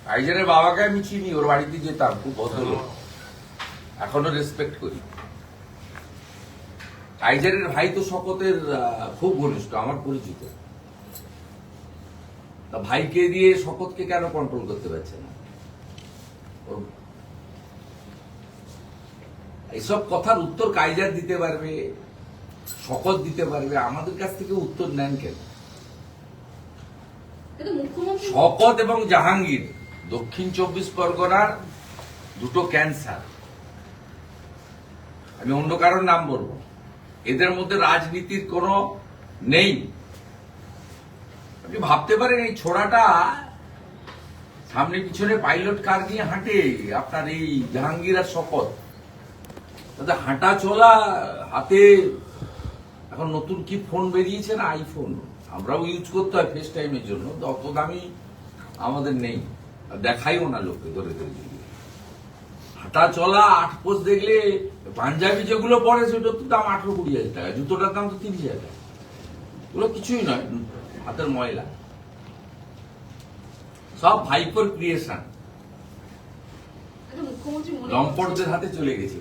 টাইজারের বাবাকে আমি চিনি, ওর বাড়িতে যেতাম, খুব ভদ্রলোক, এখনো রেসপেক্ট করি। টাইজারের ভাই তো শপথের খুব ঘনিষ্ঠ, আমার পরিচিত। তা ভাইকে দিয়ে শপথকে কেন কন্ট্রোল করতে পারছে না? এইসব কথার উত্তর কাইজার দিতে পারবে, শপথ দিতে পারবে, আমাদের কাছ থেকে উত্তর নেন কেন? শপথ এবং জাহাঙ্গীর দক্ষিণ 24 পরগনার দুটো ক্যান্সার। আমি অন্য কারোর নাম বলবো, এদের মধ্যে রাজনীতির কোনো নেই। আপনি ভাবতে পারেন এই ছোড়াটা সামনে পিছনে পাইলট কার নিয়ে হাঁটে, আপনার এই জাহাঙ্গীর আর শপথ, তাদের হাঁটা চলা, হাতে এখন নতুন কি ফোন বেরিয়েছে না, আইফোন, আমরাও ইউজ করতে হয় ফেস টাইমের জন্য, অত দামি আমাদের নেই, দেখাইও না লোককে ধরে ধরে। হাঁটা চলা, 8 পোস্ট দেখলে পাঞ্জাবি যেগুলো পরে সেটার তো দাম 18-20 হাজার টাকা, জুতোটার দাম তো 30,000 টাকা। এগুলো কিছুই নয়, হাতের ময়লা, সব ভাইপোর ক্রিয়েশন, লম্পটদের হাতে চলে গেছে।